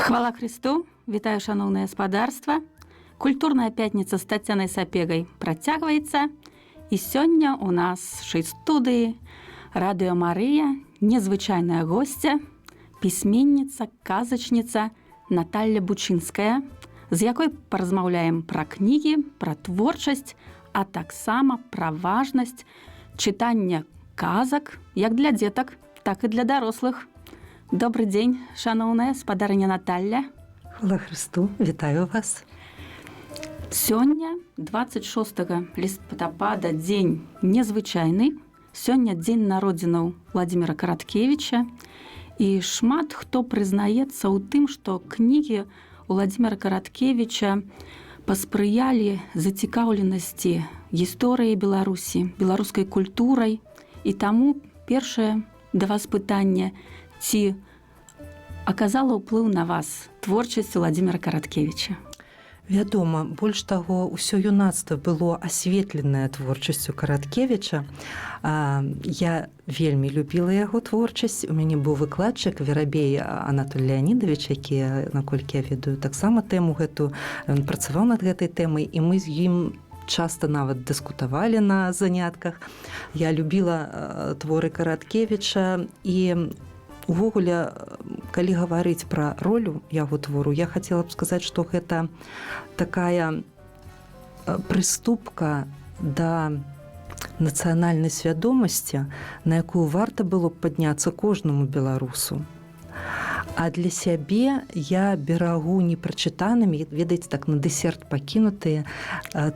Хвала Христу, вітаю шаноўнае спадарства. Культурная пятніца з Тацянай Сапегай працягваецца. І сёння у нас шэй студыі Радыё Марыя, незвычайная госця, пісьменніца, казачніца Наталля Бучынская, з якой паразмаўляем пра кнігі, пра творчасць, а таксама пра важнасць чытання казак як для дзетак, так і для дарослых. Добрый дзень, шаноўная спадарыня Наталля. Хвала Христу, вітаю вас. Сёння, 26 лістапада, дзень незвычайны. Сёння дзень народзінаў Владзіміра Караткевіча. І шмат хто прызнаецца ў тым, што кнігі Владзіміра Караткевіча паспрыялі зацікаўленасці гісторыяй Беларусі, беларускай культурай. І таму першае да вас пытанне, ці аказала ўплыў на вас творчасць Владзіміра Караткевіча? Вядома, больш таго, усё юнацтва было асветленае творчасцю Караткевіча. Я вельмі любіла яго творчасць. У мяне быў выкладчык Верабей Анатоль Леонидович, які, наколькі я ведаю, таксама тэму гэту, ён працаваў над гэтай тэмай, і мы з ім часта нават дыскутавалі на занятках. Я любіла творы Караткевіча, і увогуле, калі гаварыць пра ролю яго твору, я хацела б сказаць, што гэта такая прыступка да нацыянальнай свядомасці, на якую варта было б падняцца кожнаму беларусу. А для сябе я берагу непрачытанымі, ведаеце, так на дэсерт пакінутыя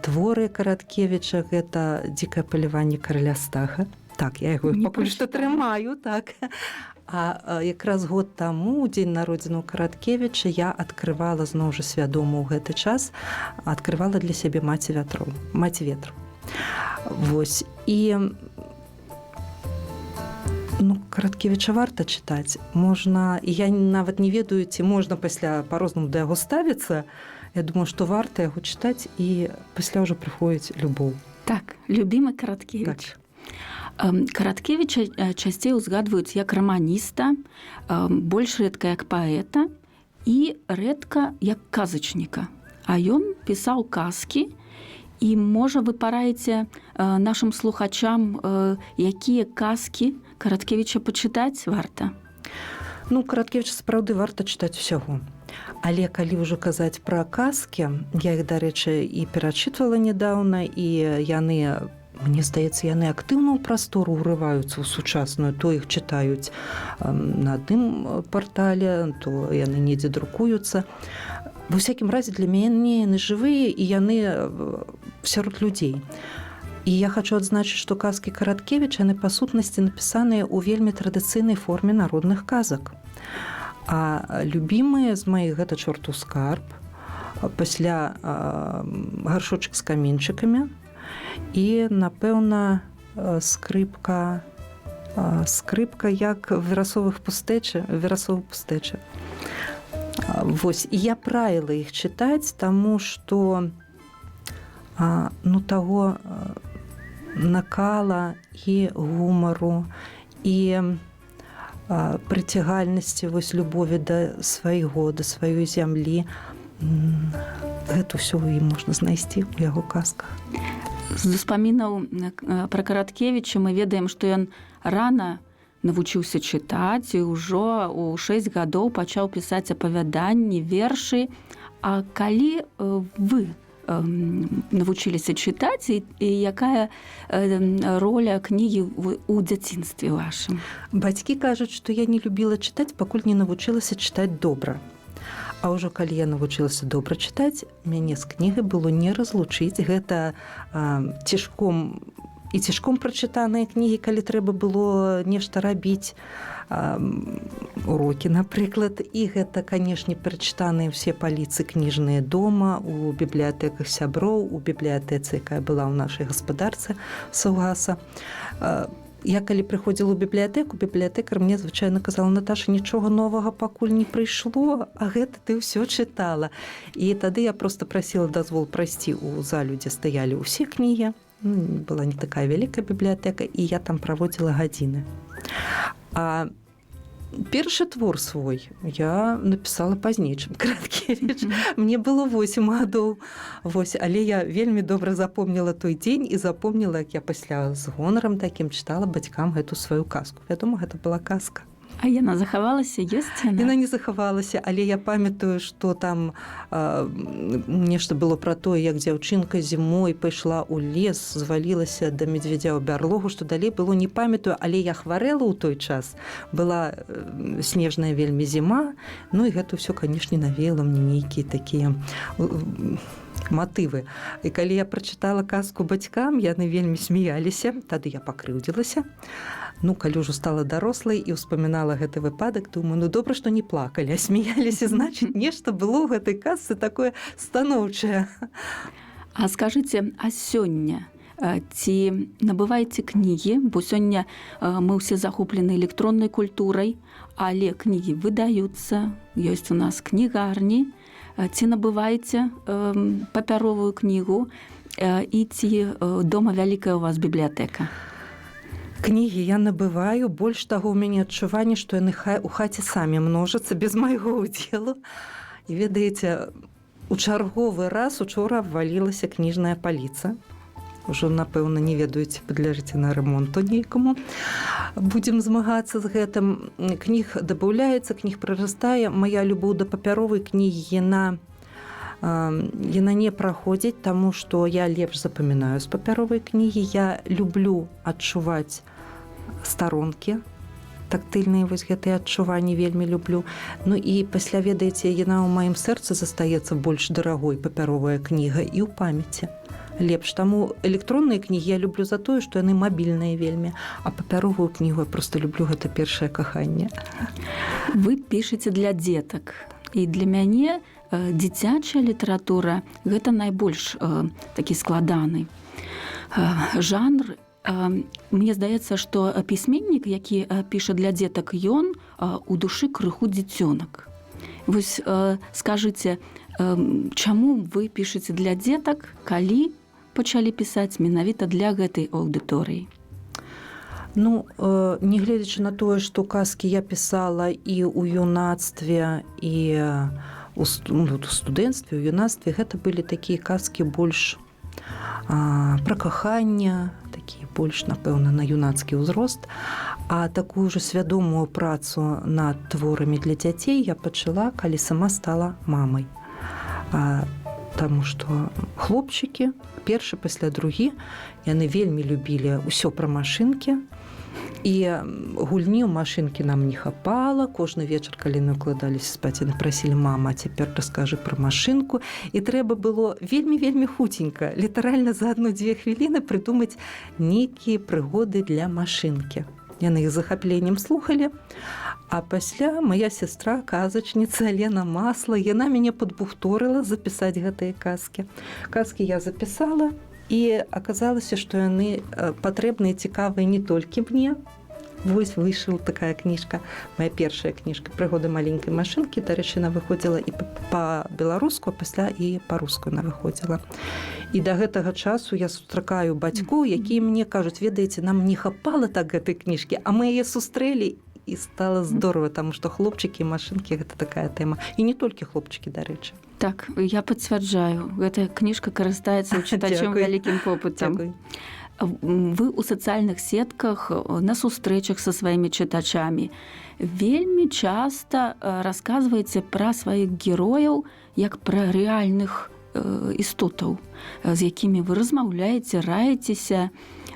творы Караткевіча, гэта «Дзікае паляванне караля Стаха». Так, я яго пакуль што трымаю, так. А якраз год таму, у дзень народзінаў Караткевіча, я адкрывала, зноў жа свядома ў гэты час, адкрывала для сябе «Маці ветру». Вось. І Караткевіча варта чытаць. Можна, і я нават не ведаю, ці можна пасля па-рознаму да яго ставіцца. Я думаю, што варта яго чытаць, і пасля ўжо прыходзіць любоў. Так, любімы Караткевіч. Так. Караткевіча часцей узгадваюць як раманіста, больш рэдка як паэта і рэдка як казачніка. А ён пісаў казкі, і, можа, вы параіце нашым слухачам, якія казкі Караткевіча пачытаць варта? Караткевіча сапраўды варта чытаць усяго. Але калі ўжо казаць пра казкі, я іх, дарэчы, і перачытвала нядаўна, і яны, мне здаецца, яны актыўна ў прастору ўрываюцца ў сучасную, то іх чытаюць на адным партале, то яны недзе друкуюцца. Ва ўсякім разе, для мяне яны жывыя, і яны сярод людзей. І я хачу адзначыць, што казкі Караткевіча, яны па сутнасці напісаныя ў вельмі традыцыйнай форме народных казак. А любімыя з маіх гэта «Чортаў скарб», пасля «Гаршочак з каменьчыкамі», і, напэўна, скрыпка як верасовых пустэчы. Вось, і я правіла іх чытаць, таму што таго накала і гумару, і прыцягальнасці, вось, любові да свайго, да сваёй зямлі, гэта ўсё і можна знайсці ў яго казках. З успамінаў пра Караткевіча мы ведаем, што ён рана навучыўся чытаць і ўжо ў 6 гадоў пачаў пісаць апавяданні, вершы. А калі вы навучыліся чытаць, і якая роля кнігі ў дзяцінстве вашым? Бацькі кажуць, што я не любіла чытаць, пакуль не навучылася чытаць добра. А ўжо калі я навучылася добра чытаць, мяне з кнігай было не разлучыць. Гэта цішком прачытаныя кнігі, калі трэба было нешта рабіць, урокі, напрыклад. І гэта, канешне, прачытаныя ўсе паліцы кніжныя дома, у бібліятэках сяброў, у бібліятэцы, якая была ў нашай гаспадарцы Саўгаса. Я калі прыходзіла ў бібліятэку, бібліятэкар мне звычайна казала: «Наташа, нічога новага пакуль не прыйшло, а гэта ты ўсё чытала». І тады я проста прасіла дазвол прайсці ў залю, дзе стаялі ўсе кнігі. Была не такая вялікая бібліятэка, і я там праводзіла гадзіны. А першы твор свой я напісала пазней, чым Краткевіч. Мне было 8 гадоў. Вось, але я вельмі добра запомніла той дзень і запомніла, як я пасля з гонарам такім чытала бацькам гэту сваю казку. Вядома, гэта была казка. А яна захавалася, ёсць яна? Яна не захавалася, але я памятаю, што там нешта было пра тое, як дзяўчынка зімой пайшла ў лес, звалілася да медведзя ў бярлогу, што далей было не памятаю, але я хварэла ў той час. Была снежная вельмі зіма, ну і гэта ўсё, канешне, навеяла мне нейкія такія матывы. І калі я прачытала казку бацькам, яны вельмі смяяліся, тады я пакрыўдзілася. Ну, калі ўжо стала дарослай і ўспамінала гэты выпадак, думаю, ну добра, што не плакалі, а смяяліся, значыць, нешта было ў гэтай казцы такое станоўчае. А скажыце, а сёння ці набываеце кнігі, бо сёння мы ўсе захоплены электроннай культурай, але кнігі выдаюцца, ёсць у нас кнігарні, ці набываеце папяровую кнігу і ці дома вялікая у вас бібліятэка? Кнігі я набываю, больш таго, у мяне адчуванне, што яны у хаце самі множацца без майго ўдзелу. І ведаеце, у чарговы раз учора абвалілася кніжная паліца. Ужо, напэўна, не ведаю, ці падляжыце на рамонту нейкаму. Будзем змагацца з гэтым. Кніг дабаўляецца, кніг прырастае. Мая любоў да папяровай кнігі, яна не праходзіць, таму што я лепш запамінаю з папяровай кнігі. Я люблю адчуваць старонкі, тактыльныя вось гэтыя адчуванні вельмі люблю. Ну і пасля, ведаеце, яна ў маім сэрцы застаецца больш дарагой, папяровая кніга, і ў памяці лепш. Таму электронныя кнігі я люблю за тое, што яны мабільныя вельмі, а папяровую кнігу я проста люблю, гэта першае каханне. Вы пішаце для дзетак, і для мяне дзіцячая літаратура – гэта найбольш такі складаны жанр. Мне здаецца, што пісьменнік, які піша для дзетак, ён у душы крыху дзіцёнак. Вось скажыце, чаму вы пішаце для дзетак, калі пачалі пісаць менавіта для гэтай аўдыторыі? Ну, нягледзячы на тое, што казкі я пісала і ў юнацтве, і у студэнцтве, у юнацтве, гэта былі такія казкі больш пра каханне, такі больш, напэўна, на юнацкі ўзрост. А такую ж свядомую працу над творамі для дзяцей я пачала, калі сама стала мамай. Таму што хлопчыкі, першы пасля другі, яны вельмі любілі ўсё пра машынкі. І гульні ў машынкі нам не хапала. Кожны вечар, калі мы укладаліся спаць, яны прасілі: мама, а цяпер раскажы пра машынку. І трэба было вельмі-вельмі хуценька, літаральна за 1-2 хвіліны прыдумаць нейкія прыгоды для машынкі. Яны іх захапленнем слухалі. А пасля мая сястра, казачніца Лена Масла, яна мяне падбухторыла запісаць гэтыя казкі. Казкі я запісала, і аказалася, што яны патрэбныя, цікавыя не толькі мне. Вось выйшла такая кніжка, моя першая кніжка «Прыгоды маленькай машынкі». Дарэчы, яна выходзіла і па-беларуску, а пасля і па-руску яна выходзіла. І да гэтага часу я сустракаю бацькоў, якія мне кажуць: ведаеце, нам не хапала так гэтай кніжкі, а мы яе сустрэлі, і стала здорава, таму што хлопчыкі і машынкі – гэта такая тэма. І не толькі хлопчыкі, дарэчы. Так, я пацвярджаю. Гэтая кніжка карыстаецца ў чытачом вялікім попытам. Вы ў сацыяльных сетках, на сустрэчах са сваімі чытачамі вельмі часта расказваеце пра сваіх герояў як пра рэальных істотаў, з якімі вы размаўляеце, раецеся,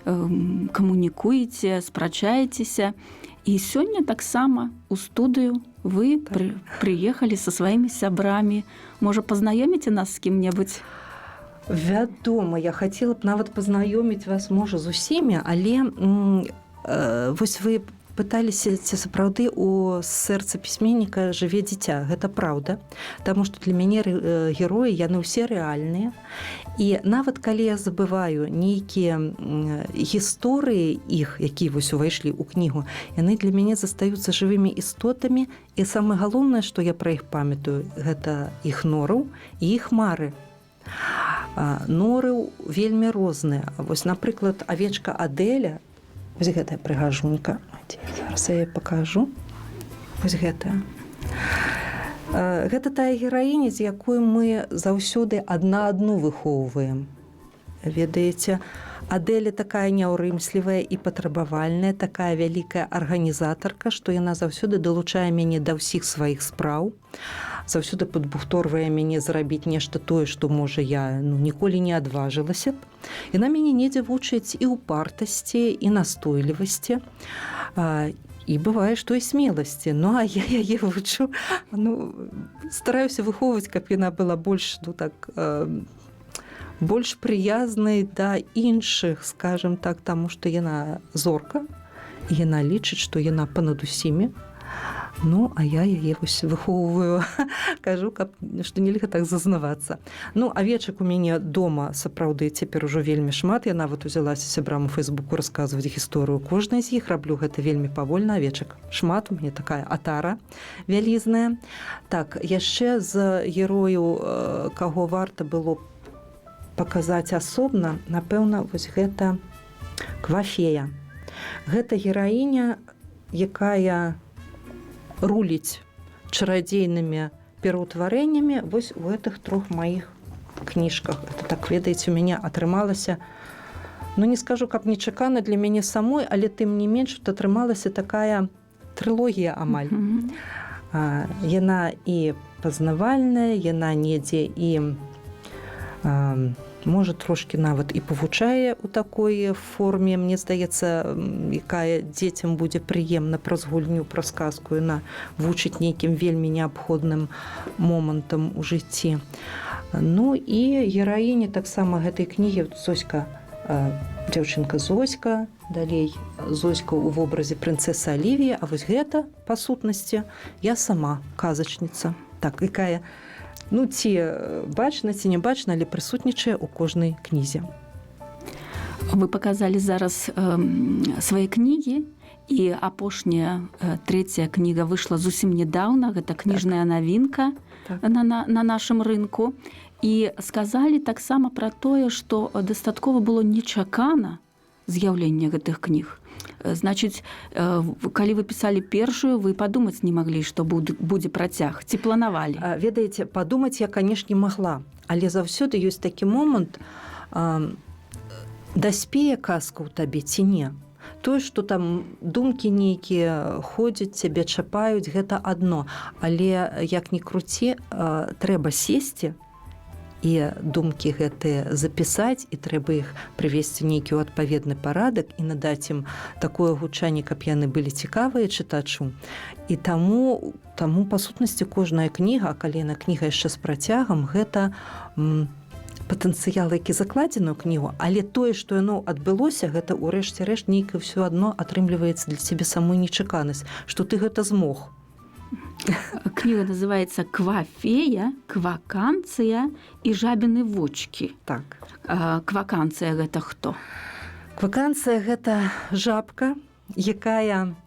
камунікуеце, спрачаецеся. І сёння таксама у студыю вы прыехалі са сваімі сябрамі. Можа, пазнаёміце нас з кім-небудзь? Вядома, я хацела б нават пазнаёміць вас, можа, з усімі, але вось вы пыталіся, ці сапраўды у сэрцы пісьменніка жыве дзіця. Гэта праўда, таму што для мяне героі, яны ўсе рэальныя. І нават калі я забываю нейкія гісторыі іх, якія вось увайшлі ў кнігу, яны для мяне застаюцца жывымі істотамі. І самае галоўнае, што я пра іх памятаю, гэта іх нораў і іх мары. Норы вельмі розныя. Вось, напрыклад, авечка Адэля, вось гэтая прыгажунька. Зараз я яе пакажу. Вось гэтая. Гэта тая гераіня, з якой мы заўсёды адна адну выхоўваем. Ведаеце, Адэля такая няўрымслівая і патрабавальная, такая вялікая арганізатарка, што яна заўсёды далучае мяне да ўсіх сваіх спраў, заўсёды падбухторвае мяне зрабіць нешта тое, што, можа, я ніколі не адважылася б. Яна мяне недзе вучыць і ўпартасці, і настойлівасці, і бывае, што і смеласці. Ну, а я яе вучу, стараюся выхоўваць, каб яна была больш, больш прыязнай да іншых, скажем так, таму што яна зорка, і яна лічыць, што яна панад усімі. Ну, а я яе вось выхоўваю, кажу, што нельга так зазнавацца. Ну, авечак у мяне дома сапраўды цяпер ужо вельмі шмат. Я нават узялася сябрам у Фейсбуку расказваць гісторыю кожнай з іх. Раблю гэта вельмі павольна. Авечак шмат, у мяне такая атара вялізная. Так, яшчэ з герояў, каго варта было паказаць асобна, напэўна, вось гэта Квафея. Гэта гераіня, якая руліць чарадзейнымі пераўтварэннямі вось у гэтых трох маіх кніжках. Это, так, ведаеце, у мяне атрымалася, не скажу, каб нечакана для мяне самой, але тым не менш атрымалася такая трылогія амаль. Яна і пазнавальная, яна недзе і можа, трошкі нават і павучае ў такой форме, мне здаецца, якая дзецям будзе прыемна праз гульню, праз казку, яна вучыць нейкім вельмі неабходным момантам у жыцці. Ну і гераіня таксама гэтай кнігі Зоська, дзяўчынка Зоська, далей Зоська ў вобразе прынцэсы Алівіі, а вось гэта, па сутнасці, я сама казачніца. Так, якая ці бачна, ці не бачна, але прысутнічае ў кожнай кнізе. Вы паказалі зараз свае кнігі, і апошняя, трэцяя кніга выйшла зусім нядаўна, гэта кніжная навінка на нашым рынку. І сказалі таксама пра тое, што дастаткова было нечакана з'яўлення гэтых кніг. Значыць, калі вы пісалі першую, вы падумаць не маглі, што будзе працяг, ці планавалі? Ведаеце, падумаць я, канешне, магла, але заўсёды ёсць такі момант, даспее казка ў табе ці не. Тое, што там думкі нейкія ходзяць, цябе чапаюць, гэта адно. Але, як ні круці, трэба сесці і думкі гэтыя запісаць, і трэба іх прывесці нейкі ў адпаведны парадак і надаць ім такое гучанне, каб яны былі цікавыя чытачу. І таму па сутнасці, кожная кніга, а калі яна кніга яшчэ з працягам, гэта патэнцыял, які закладзены ў кнігу, але тое, што яно адбылося, гэта ў рэшце рэшт нейкае ўсё адно атрымліваецца для цябе самой нечаканасць, што ты гэта змог. Кніга называецца «Квафея, кваканцыя і жабіны вочкі». Так. Кваканцыя – гэта хто? Кваканцыя – гэта жабка, якая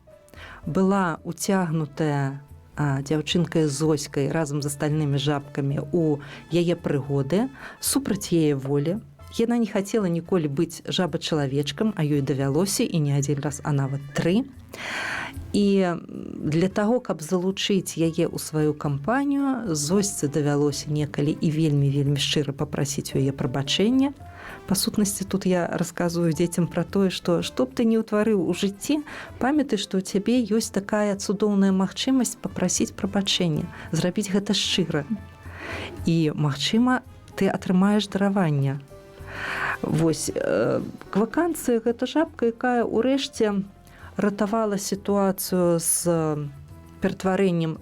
была уцягнутая дзяўчынкай Зоськай разам з астальнымі жабкамі ў яе прыгоды супраць яе волі. Яна не хацела ніколі быць жаба-чалавечкам, а ёй давялося, і не адзін раз, а нават 3. І для таго, каб залучыць яе ў сваю кампанію, Зосьцы давялося некалі і вельмі шчыра папрасіць у яе прабачэння. Па сутнасці, тут я расказваю дзецям пра тое, што б ты не ўтварыў у жыцці, памятай, што ў цябе ёсць такая цудоўная магчымасць папрасіць прабачэння, зрабіць гэта шчыра. І, магчыма, ты атрымаеш дараванне. Вось, кваканцыя – гэта жабка, якая ўрэшце ратавала сітуацыю з ператварэннем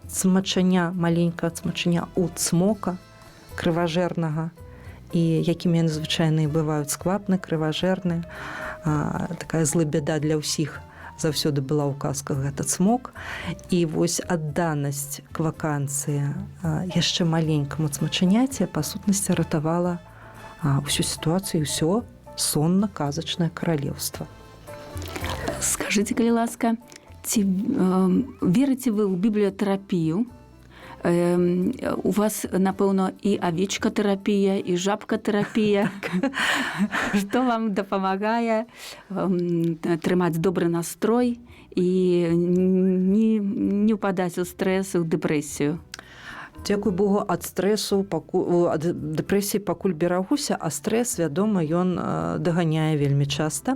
цмачання, маленькага цмачання ў цмока крыважэрнага, і якімі яны звычайна і бываюць, сквапны, крыважэрны, такая злыбяда для ўсіх заўсёды была ў казках, гэта цмок. І вось адданасць кваканцыі яшчэ маленькаму цмачаняці па сутнасці ратавала ўсю сітуацыю, ўсё сонна-казачнае каралеўства. Скажыце, калі ласка, ці верыце вы ў бібліятэрапію? У вас, напэўна, і авечкатэрапія, і жабкатэрапія. Што вам дапамагае трымаць добры настрой і не ўпадаць у стрэс, у дэпрэсію? Дзякуй Богу, ад стрэсу, ад дэпрэсіі пакуль берагуся, а стрэс, вядома, ён даганяе вельмі часта.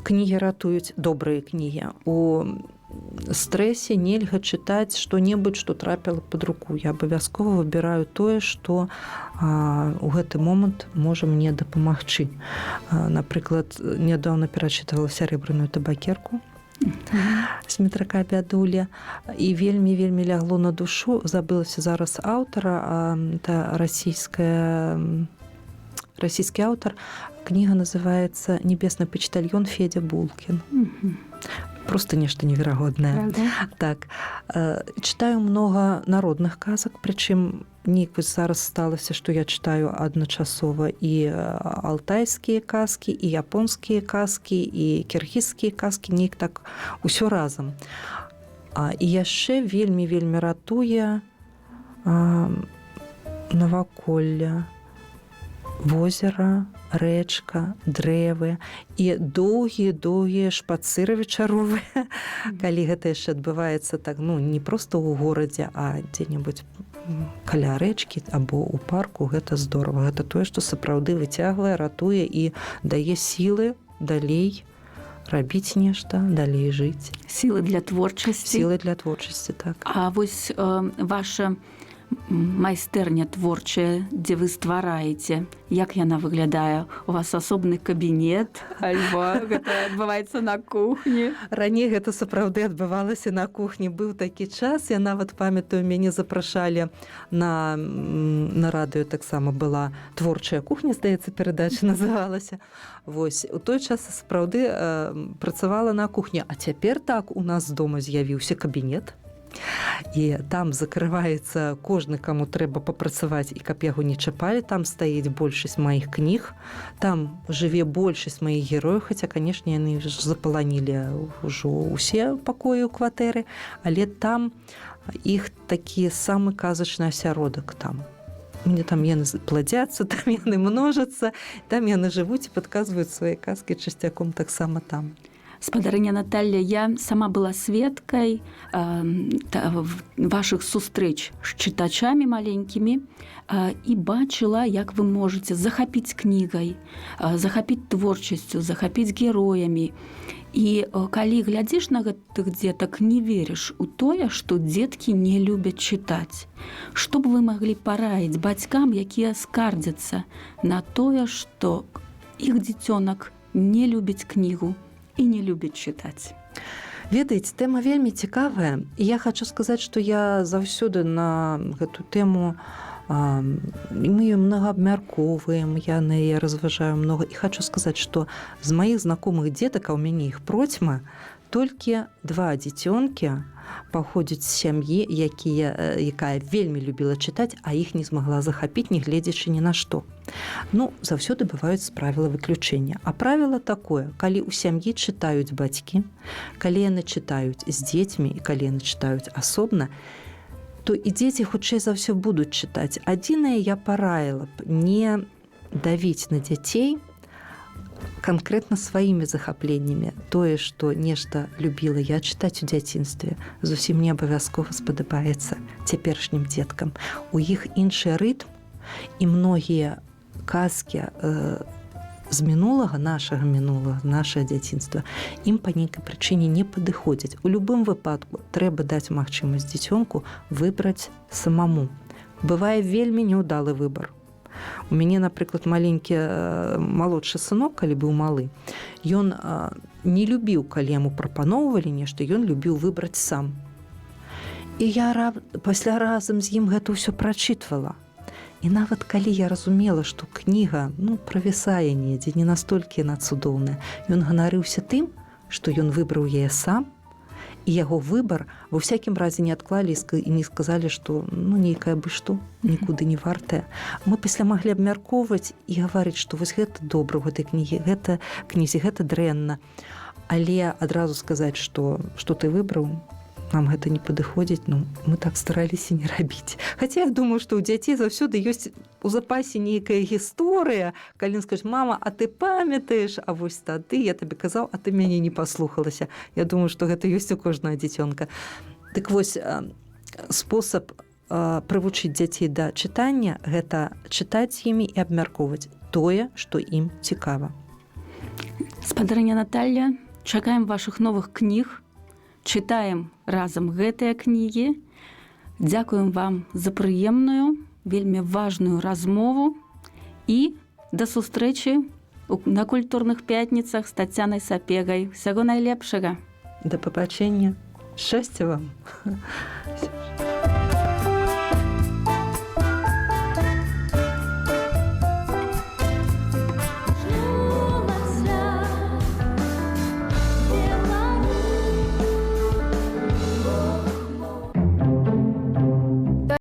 Кнігі ратуюць, добрыя кнігі. У стрэсе нельга чытаць што-небудзь, што трапіла пад руку. Я абавязкова выбіраю тое, што у гэты момант можа мне дапамагчы. Напрыклад, нядаўна перачытвала «Сярэбраную табакерку» Смітрака Бядулі, і вельмі лягло на душу. Забылася зараз аўтара, это расійскі аўтар. Кніга называецца «Небесны пачтальён» Федя Булкін. Просто нешта неверагоднае. Так. Чытаю много народных казак, прычым неяк зараз сталася, што я чытаю адначасова і алтайскія казкі, і японскія казкі, і кіргізскія казкі, неяк так усё разам. І яшчэ вельмі ратуе наваколле, возера, рэчка, дрэвы і доўгія шпацыры вечаровыя. Калі гэта яшчэ адбываецца так, не проста ў горадзе, а дзе-небудзь каля рэчкі або ў парку, гэта здорава. Гэта тое, што сапраўды выцягвае, ратуе і дае сілы далей рабіць нешта, далей жыць. Сілы для творчасці. Сілы для творчасці, так. А вось ваша майстэрня творчая, дзе вы ствараеце, як яна выглядае? У вас асобны кабінет, альбо гэта адбываецца на кухні? Раней гэта сапраўды адбывалася на кухні. Быў такі час, я нават памятаю, мяне запрашалі на радыё, таксама была творчая кухня, здаецца, перадача называлася. Вось, у той час сапраўды працавала на кухні, а цяпер так у нас дома з'явіўся кабінет. І там закрываецца кожны, каму трэба папрацаваць, і каб яго не чапалі. Там стаіць большасць маіх кніг, там жыве большасць маіх герояў, хаця, канешне, яны запаланілі ўжо ўсе пакоі ў кватэры, але там іх такі самы казачны асяродак там. Мне там яны пладзяцца, там яны множацца, там яны жывуць і падказваюць свае казкі часцяком таксама там. Спадарыня Наталья, я сама была сведкай вашых сустрэч з чытачамі маленькімі і бачыла, як вы можаце захапіць кнігай, захапіць творчасцю, захапіць героямі. І калі глядзіш на гэтых дзетак, не верыш у тое, што дзеткі не любяць чытаць. Што б вы маглі параіць бацькам, якія скардзяцца на тое, што іх дзіцёнак не любіць кнігу і не любіць чытаць? Ведаеце, тэма вельмі цікавая. І я хочу сказаць, што я заўсёды на гэту тэму, мы ее много абмяркоўваем, я на яе разважаю много. І хочу сказаць, што з маіх знакомых дзетак, а ў мяне іх процьма, толькі 2 дзіцёнкі паходзяць з сям'і, якая вельмі любіла чытаць, а іх не змагла захапіць, не гледзячы ні на што. Заўсёды бываюць правілы выключэння. А правіла такое: калі ў сям'і чытаюць бацькі, калі яны чытаюць з дзецьмі і калі яны чытаюць асобна, то і дзеці хутчэй за ўсё будуць чытаць. Адзінае я параіла б не давіць на дзяцей канкрэтна сваімі захапленнямі. Тое, што нешта любіла я чытаць у дзяцінстве, зусім не абавязкова спадабаецца цяперашнім дзеткам. У іх іншы рытм, і многія казкі з мінулага, нашага мінулага, нашае дзяцінства, ім па нейкай прычыне не падыходзяць. У любым выпадку трэба даць магчымасць дзіцёнку выбраць самому. Бывае вельмі няўдалы выбар. У мяне, напрыклад, малодшы сынок, калі быў малы, ён не любіў, калі яму прапаноўвалі нешта, ён любіў выбраць сам. І я пасля разам з ім гэта ўсё прачытвала. І нават калі я разумела, што кніга правісае недзе, не настолькі яна цудоўная, ён ганарыўся тым, што ён выбраў яе сам, і яго выбар ва ўсякім разе не адклалі і не сказалі, што нейкае бы што, нікуды не вартае. Мы пасля маглі абмяркоўваць і гаварыць, што вось гэта добра ў гэтай кнізе, гэта дрэнна. Але адразу сказаць, што ты выбраў, нам гэта не падыходзіць, ну, мы так стараліся не рабіць. Хаця я думаю, што ў дзяцей заўсёды ёсць у запасе нейкая гісторыя, калі ён скажа: мама, а ты памятаеш, а вось тады я табе казаў, а ты мяне не паслухалася. Я думаю, што гэта ёсць у кожнага дзіцёнка. Дык вось спосаб прывучыць дзяцей да чытання – гэта чытаць з імі і абмяркоўваць тое, што ім цікава. Спадарыня Наталья, чакаем вашых новых кніг, чытаем разам гэтыя кнігі. Дзякуем вам за прыемную, вельмі важную размову і да сустрэчы на культурных пятніцах з Таццянай Сапегай. Усяго найлепшага. Да пабачэння. Шчасця вам.